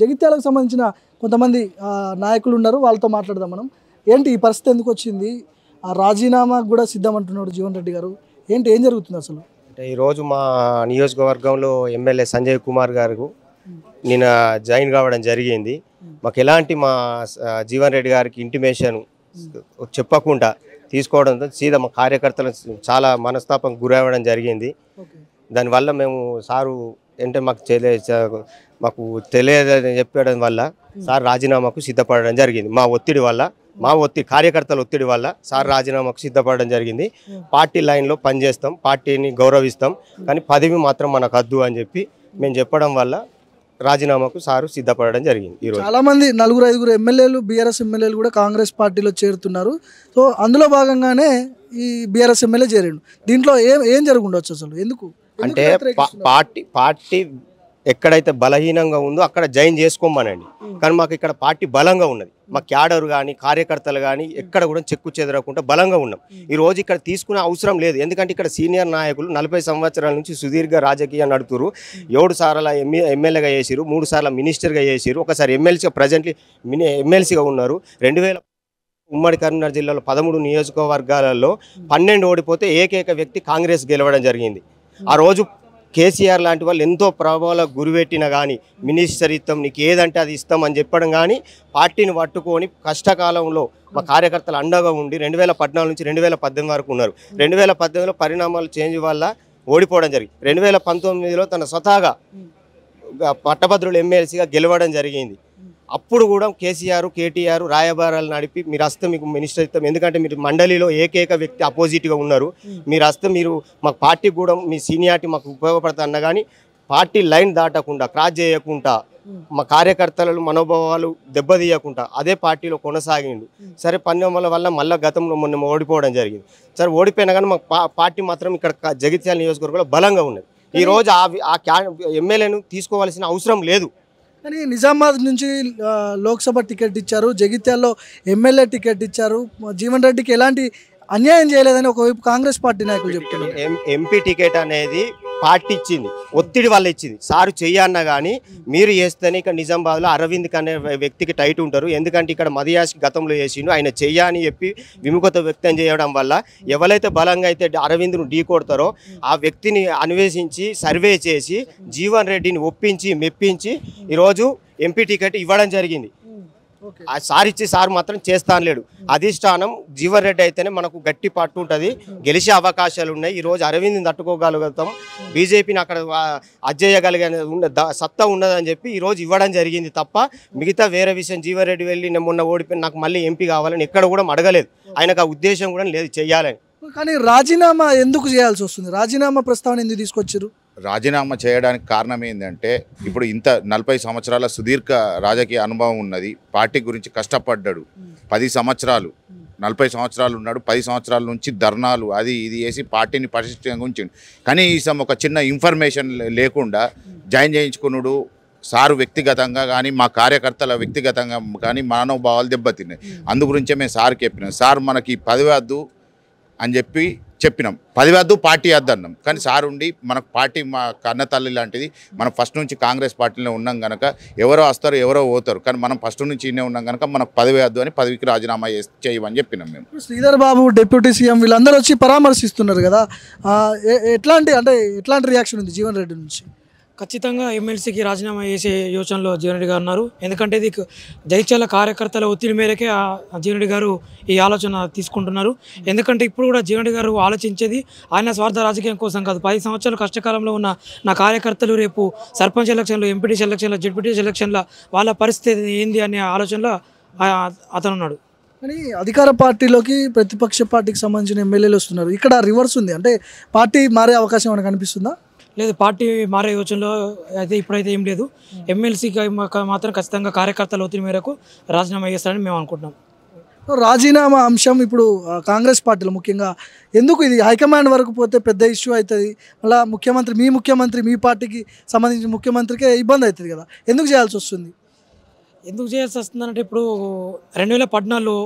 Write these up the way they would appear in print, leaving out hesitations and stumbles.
జగిత్యాలకు సంబంధించిన కొంతమంది నాయకులు ఉన్నారు, వాళ్ళతో మాట్లాడదాం మనం. ఏంటి ఈ పరిస్థితి ఎందుకు వచ్చింది? రాజీనామాకు కూడా సిద్ధం అంటున్నాడు జీవన్ రెడ్డి గారు. ఏంటి, ఏం జరుగుతుంది అసలు? అంటే ఈరోజు మా నియోజకవర్గంలో ఎమ్మెల్యే సంజయ్ కుమార్ గారు నిన్న జాయిన్ కావడం జరిగింది. మాకు ఎలాంటి మా జీవన్ రెడ్డి గారికి ఇంటిమేషన్ చెప్పకుండా తీసుకోవడంతో సీదా మా కార్యకర్తలు చాలా మనస్తాపం గురవ్వడం జరిగింది. దానివల్ల మేము సారు అంటే మాకు తెలియదని చెప్పడం వల్ల సార్ రాజీనామాకు సిద్ధపడడం జరిగింది. మా కార్యకర్తల ఒత్తిడి వల్ల సార్ రాజీనామాకు సిద్ధపడడం జరిగింది. పార్టీ లైన్లో పనిచేస్తాం, పార్టీని గౌరవిస్తాం, కానీ పదవి మాత్రం మనకు వద్దు అని చెప్పి మేము చెప్పడం వల్ల రాజీనామాకు సారు సిద్ధపడడం జరిగింది. ఈరోజు చాలా మంది 4-5 ఎమ్మెల్యేలు, బీఆర్ఎస్ ఎమ్మెల్యేలు కూడా కాంగ్రెస్ పార్టీలో చేరుతున్నారు. సో అందులో భాగంగానే ఈ బీఆర్ఎస్ ఎమ్మెల్యే చేరాడు. దీంట్లో ఏం జరుగుండొచ్చు అసలు? ఎందుకు అంటే పార్టీ ఎక్కడైతే బలహీనంగా ఉందో అక్కడ జాయిన్ చేసుకోమనండి, కానీ మాకు ఇక్కడ పార్టీ బలంగా ఉన్నది. మా క్యాడర్ కానీ కార్యకర్తలు కానీ ఎక్కడ కూడా చెక్కు చెదరకుండా బలంగా ఉన్నాం. ఈ రోజు ఇక్కడ తీసుకునే అవసరం లేదు, ఎందుకంటే ఇక్కడ సీనియర్ నాయకులు 40 సంవత్సరాల నుంచి సుదీర్ఘ రాజకీయం నడుపుతారు. 7 సార్లు ఎమ్మెల్యేగా చేసిరు, 3 సార్లు మినిస్టర్గా చేసిరు, ఒకసారి ఎమ్మెల్సీగా ప్రజెంట్లీ ఎమ్మెల్సీగా ఉన్నారు. 2000 ఉమ్మడి కరీంనగర్ జిల్లాలో 13 నియోజకవర్గాలలో 12 ఓడిపోతే ఏకైక వ్యక్తి కాంగ్రెస్ గెలవడం జరిగింది. ఆ రోజు కేసీఆర్ లాంటి వాళ్ళు ఎంతో ప్రభావాలకు గురిపెట్టినా కానీ మినిస్టర్ ఇస్తాం, నీకు ఏదంటే అది ఇస్తాం అని చెప్పడం కానీ పార్టీని పట్టుకొని కష్టకాలంలో మా కార్యకర్తలు అండగా ఉండి 2014 నుంచి 2018 వరకు ఉన్నారు. 2018లో పరిణామాలు చేంజ్ వల్ల ఓడిపోవడం జరిగింది. 2019లో తన స్వతహాగా పట్టభద్రులు ఎమ్మెల్సీగా గెలవడం జరిగింది. అప్పుడు కూడా కేటీఆర్ రాయబారాలు నడిపి మీరు వస్తే మీకు మినిస్టర్ ఇస్తాం, ఎందుకంటే మీరు మండలిలో ఏకైక వ్యక్తి అపోజిట్గా ఉన్నారు, మీరు వస్తే మీరు మాకు పార్టీకి కూడా మీ సీనియారిటీ మాకు ఉపయోగపడుతుంది అన్న కానీ పార్టీ లైన్ దాటకుండా క్రాస్ చేయకుండా మా కార్యకర్తల మనోభావాలు దెబ్బతీయకుండా అదే పార్టీలో కొనసాగిండు. సరే పరిణామాల వల్ల మళ్ళీ గతంలో మొన్న ఓడిపోవడం జరిగింది. సరే ఓడిపోయినా కానీ మా పార్టీ మాత్రం ఇక్కడ జగిత్యాల నియోజకవర్గంలో బలంగా ఉన్నది. ఈరోజు ఆ ఎమ్మెల్యేను తీసుకోవాల్సిన అవసరం లేదు. కానీ నిజామాబాద్ నుంచి లోక్సభ టికెట్ ఇచ్చారు, జగిత్యాల్లో ఎమ్మెల్యే టికెట్ ఇచ్చారు, జీవన్ రెడ్డికి ఎలాంటి అన్యాయం చేయలేదని ఒకవైపు కాంగ్రెస్ పార్టీ నాయకులు చెప్తున్నారు. ఎంపీ టికెట్ అనేది పార్టీ ఇచ్చింది, ఒత్తిడి వల్ల ఇచ్చింది. సారు చెయ్యన్నా కానీ మీరు చేస్తేనే ఇక్కడ నిజామాబాద్లో అరవింద్ అనే వ్యక్తికి టైట్ ఉంటారు, ఎందుకంటే ఇక్కడ మదియాస్ గతంలో చేసిండు, ఆయన చెయ్యని చెప్పి విముఖత వ్యక్తం చేయడం వల్ల ఎవరైతే బలంగా అయితే అరవింద్ను ఢీ కొడతారో ఆ వ్యక్తిని అన్వేషించి సర్వే చేసి జీవన్ రెడ్డిని ఒప్పించి మెప్పించి ఈరోజు ఎంపీ టికెట్ ఇవ్వడం జరిగింది. సార్ ఇచ్చి సార్ మాత్రం చేస్తాను లేడు. అధిష్టానం జీవన్ రెడ్డి అయితేనే మనకు గట్టి పట్టు ఉంటుంది, గెలిచే అవకాశాలు ఉన్నాయి. ఈరోజు అరవింద్ని తట్టుకోగలుగుతాం, బీజేపీని అక్కడ అజ్జేయగలిగే సత్తా ఉన్నదని చెప్పి ఈరోజు ఇవ్వడం జరిగింది తప్ప మిగతా వేరే విషయం జీవన్ రెడ్డి వెళ్ళి నేను మొన్న ఓడిపోయి నాకు మళ్ళీ ఎంపీ కావాలని ఎక్కడ కూడా అడగలేదు. ఆయనకు ఆ ఉద్దేశం కూడా లేదు చెయ్యాలని. కానీ రాజీనామా ఎందుకు చేయాల్సి వస్తుంది? రాజీనామా ప్రస్తావన ఎందుకు తీసుకొచ్చారు? రాజీనామా చేయడానికి కారణం ఏంటంటే ఇప్పుడు ఇంత 40 సంవత్సరాల సుదీర్ఘ రాజకీయ అనుభవం ఉన్నది, పార్టీ గురించి కష్టపడ్డాడు, 10 సంవత్సరాలు 40 సంవత్సరాలు ఉన్నాడు, 10 సంవత్సరాల నుంచి ధర్నాలు అది ఇది వేసి పార్టీని పరిశిష్టంగా ఉంచిండు. కనీసం ఒక చిన్న ఇన్ఫర్మేషన్ లేకుండా జాయిన్ చేయించుకున్నాడు. సారు వ్యక్తిగతంగా కానీ మా కార్యకర్తల వ్యక్తిగతంగా కానీ మనోభావాలు దెబ్బతిన్నాయి. అందు గురించే మేము సార్కి చెప్పినాం, సార్ మనకి పదవి వద్దు అని చెప్పినాం, పదవి వద్దు పార్టీ వద్దు అన్నాం. కానీ సార్ ఉండి మనకు పార్టీ మా కన్నతల్లి లాంటిది, మనం ఫస్ట్ నుంచి కాంగ్రెస్ పార్టీలో ఉన్నాం కనుక ఎవరో వస్తారు ఎవరో పోతారు, కానీ మనం ఫస్ట్ నుంచి ఇన్నే ఉన్నాం కనుక మనకు పదవి వద్దు అని పదవికి రాజీనామా చేయమని చెప్పినాం మేము. శ్రీధర్ బాబు, డిప్యూటీ సీఎం వీళ్ళందరూ వచ్చి పరామర్శిస్తున్నారు కదా, ఎట్లాంటి రియాక్షన్ ఉంది జీవన్ రెడ్డి నుంచి? ఖచ్చితంగా ఎమ్మెల్సీకి రాజీనామా చేసే యోచనలో జీవన్ రెడ్డి గారు ఉన్నారు. ఎందుకంటే ఇది జగిత్యాల కార్యకర్తల ఒత్తిడి మేరకే జీవన్ రెడ్డి గారు ఈ ఆలోచన తీసుకుంటున్నారు. ఎందుకంటే ఇప్పుడు కూడా జీవన్ రెడ్డి గారు ఆలోచించేది ఆయన స్వార్థ రాజకీయం కోసం కాదు. 10 సంవత్సరాలు కష్టకాలంలో ఉన్న నా కార్యకర్తలు రేపు సర్పంచ్ ఎలక్షన్లో, ఎంపీటీసీ ఎలక్షన్లో, జెడ్పీటీసీ ఎలక్షన్లో వాళ్ళ పరిస్థితి ఏంది అనే ఆలోచనలో అతను ఉన్నాడు. కానీ అధికార పార్టీలోకి ప్రతిపక్ష పార్టీకి సంబంధించిన ఎమ్మెల్యేలు వస్తున్నారు, ఇక్కడ రివర్స్ ఉంది. అంటే పార్టీ మారే అవకాశం మనకు కనిపిస్తుందా? లేదు, పార్టీ మారే యోచనలో అయితే ఇప్పుడైతే ఏం లేదు. ఎమ్మెల్సీకి మాత్రం ఖచ్చితంగా కార్యకర్తల ఒత్తిడి మేరకు రాజీనామా చేస్తారని మేము అనుకుంటున్నాం. రాజీనామా అంశం ఇప్పుడు కాంగ్రెస్ పార్టీలో ముఖ్యంగా ఎందుకు ఇది హైకమాండ్ వరకు పోతే పెద్ద ఇష్యూ అవుతుంది, మళ్ళీ ముఖ్యమంత్రి మీ పార్టీకి సంబంధించిన ముఖ్యమంత్రికే ఇబ్బంది అవుతుంది కదా, ఎందుకు చేయాల్సి వస్తుంది? ఎందుకు చేయాల్సి వస్తుందంటే ఇప్పుడు 2014లో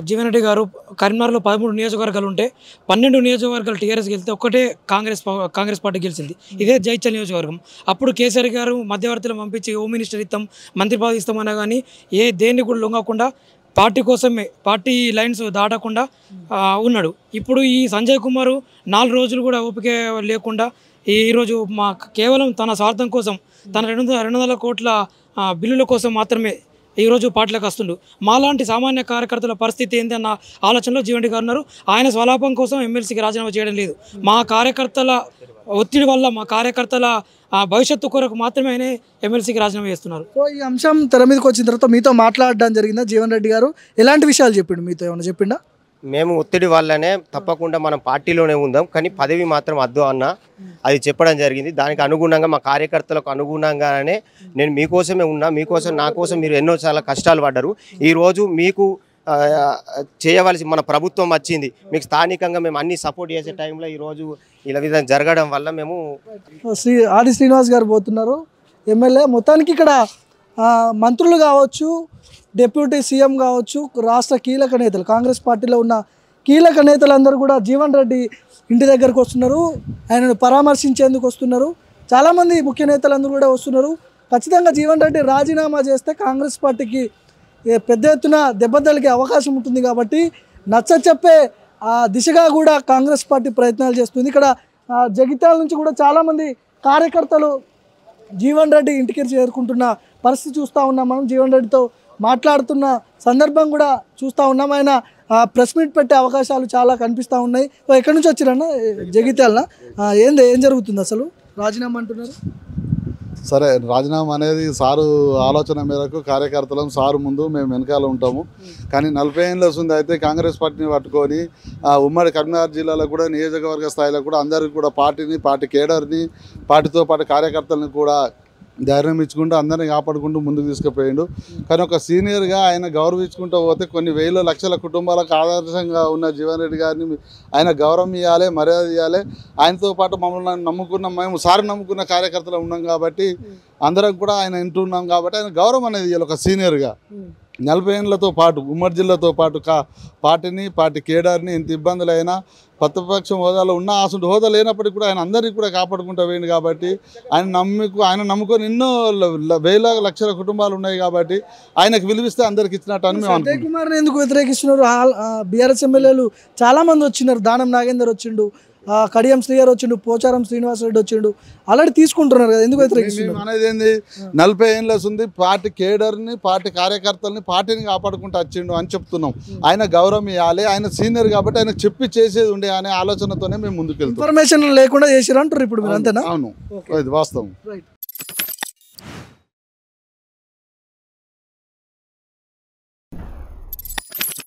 జీవన్ రెడ్డి గారు కరీంనగర్లో 13 నియోజకవర్గాలు ఉంటే 12 నియోజకవర్గాలు టీఆర్ఎస్ గెలిస్తే ఒక్కటే కాంగ్రెస్ పార్టీ గెలిచింది. ఇదే జైత్యాల నియోజకవర్గం. అప్పుడు కేసీఆర్ గారు మధ్యవర్తులను పంపించి హోమ్ మినిస్టర్ ఇస్తాం, మంత్రి పదవి ఇస్తామన్నా కానీ దేన్ని కూడా లొంగకుండా పార్టీ కోసమే, పార్టీ లైన్స్ దాటకుండా ఉన్నాడు. ఇప్పుడు ఈ సంజయ్ కుమార్ 4 రోజులు కూడా ఓపిక లేకుండా ఈరోజు కేవలం తన స్వార్థం కోసం, తన 200 కోట్ల బిల్లుల కోసం మాత్రమే ఈరోజు పార్టీలకు వస్తుండు. మాలాంటి సామాన్య కార్యకర్తల పరిస్థితి ఏంటి అన్న ఆలోచనలో జీవన్ రెడ్డి గారు ఉన్నారు. ఆయన స్వలాభం కోసం ఎమ్మెల్సీకి రాజీనామా చేయడం లేదు. మా కార్యకర్తల ఒత్తిడి వల్ల, మా కార్యకర్తల భవిష్యత్తు కొరకు మాత్రమే ఆయన ఎమ్మెల్సీకి రాజీనామా చేస్తున్నారు. సో ఈ అంశం తెర మీదకి వచ్చిన తర్వాత మీతో మాట్లాడడం జరిగిందా? జీవన్ రెడ్డి గారు ఎలాంటి విషయాలు చెప్పిండు? మీతో ఏమైనా చెప్పిండా? మేము ఒత్తిడి వల్లనే తప్పకుండా మనం పార్టీలోనే ఉందాం, కానీ పదవి మాత్రం వద్దు అన్న అది చెప్పడం జరిగింది. దానికి అనుగుణంగా మా కార్యకర్తలకు అనుగుణంగానే నేను మీకోసమే ఉన్నా, మీకోసం నా కోసం మీరు ఎన్నో చాలా కష్టాలు పడ్డారు. ఈరోజు మీకు చేయవలసి మన ప్రభుత్వం వచ్చింది, మీకు స్థానికంగా మేము అన్ని సపోర్ట్ చేసే టైంలో ఈరోజు ఇలా విధంగా జరగడం వల్ల మేము ఆది శ్రీనివాస్ గారు పోతున్నారు ఎమ్మెల్యే. మొత్తానికి ఇక్కడ మంత్రులు కావచ్చు, డిప్యూటీ సీఎం కావచ్చు, రాష్ట్ర కీలక నేతలు, కాంగ్రెస్ పార్టీలో ఉన్న కీలక నేతలందరూ కూడా జీవన్ రెడ్డి ఇంటి దగ్గరకు వస్తున్నారు, ఆయనను పరామర్శించేందుకు వస్తున్నారు. చాలామంది ముఖ్య నేతలందరూ కూడా వస్తున్నారు. ఖచ్చితంగా జీవన్ రెడ్డి రాజీనామా చేస్తే కాంగ్రెస్ పార్టీకి పెద్ద ఎత్తున దెబ్బతలిగే అవకాశం ఉంటుంది కాబట్టి నచ్చచెప్పే దిశగా కూడా కాంగ్రెస్ పార్టీ ప్రయత్నాలు చేస్తుంది. ఇక్కడ జగిత్యాల నుంచి కూడా చాలామంది కార్యకర్తలు జీవన్ రెడ్డి ఇంటికి చేరుకుంటున్న పరిస్థితి చూస్తూ ఉన్నాం. మనం జీవన్ రెడ్డితో మాట్లాడుతున్న సందర్భం కూడా చూస్తూ ఉన్నాం. ఆయన ప్రెస్ మీట్ పెట్టే అవకాశాలు చాలా కనిపిస్తూ ఉన్నాయి. ఎక్కడి నుంచి వచ్చిరన్న? జగిత్యాలనా? ఏం జరుగుతుంది అసలు? రాజీనామా అంటున్నారు. సరే, రాజీనామా అనేది సారు ఆలోచన మేరకు కార్యకర్తలం సారు ముందు మేము వెనకాల ఉంటాము. కానీ 40 ఏళ్ళ వస్తుంది అయితే కాంగ్రెస్ పార్టీని పట్టుకొని ఉమ్మడి కరీంనగర్ జిల్లాలో కూడా నియోజకవర్గ స్థాయిలో కూడా అందరికీ కూడా పార్టీని, పార్టీ కేడర్ని, పార్టీతో పాటు కార్యకర్తలను కూడా ధైర్యం ఇచ్చుకుంటూ అందరినీ కాపాడుకుంటూ ముందుకు తీసుకుపోయిండు. కానీ ఒక సీనియర్గా ఆయన గౌరవించుకుంటూ పోతే కొన్ని వేల లక్షల కుటుంబాలకు ఆదర్శంగా ఉన్న జీవన్ రెడ్డి గారిని ఆయన గౌరవం ఇవ్వాలి, మర్యాద ఇవ్వాలి. ఆయనతో పాటు మమ్మల్ని నమ్ముకున్న, మేము సార్ నమ్ముకున్న కార్యకర్తలు ఉన్నాం కాబట్టి అందరం కూడా ఆయన వింటున్నాం కాబట్టి ఆయన గౌరవం అనేది ఇవ్వాలి. ఒక సీనియర్గా 40 ఏళ్ళతో పాటు ఉమ్మడి జిల్లాతో పాటు పార్టీని, పార్టీ కేడర్ని ఎంత ఇబ్బందులైనా ప్రతిపక్షం హోదాలో ఉన్న అసలు హోదా లేనప్పటికీ కూడా ఆయన అందరికీ కూడా కాపాడుకుంటూ పోయింది కాబట్టి ఆయన నమ్ముకొని ఎన్నో వేల లక్షల కుటుంబాలు ఉన్నాయి కాబట్టి ఆయనకు విలువిస్తే అందరికి ఇచ్చినట్టు అని మేము సంజయ్ కుమార్ని ఎందుకు వ్యతిరేకిస్తున్నారు? బీఆర్ఎస్ ఎమ్మెల్యేలు చాలామంది వచ్చినారు. దానం నాగేందర్ వచ్చిండు, కడియం శ్రీగారు వచ్చిండు, పోచారం శ్రీనివాసరెడ్డి వచ్చిండు, అలాంటి తీసుకుంటున్నారు కదా, ఎందుకు వ్యతిరేకిస్తున్నారు? అనేది ఏంది, 40 ఏళ్ళ ఉంది పార్టీ కేడర్ని, పార్టీ కార్యకర్తల్ని, పార్టీని కాపాడుకుంటూ వచ్చిండు అని చెప్తున్నాం. ఆయన గౌరవం ఇవ్వాలి, ఆయన సీనియర్ కాబట్టి ఆయన చెప్పి చేసేది ఉండే అనే ఆలోచనతోనే మేము ముందుకు వెళ్తాం. ఇన్ఫర్మేషన్ లేకుండా చేసిరంటారు ఇప్పుడు మీరు, అంతేనా? అవును, ఇది వాస్తవం. రైట్.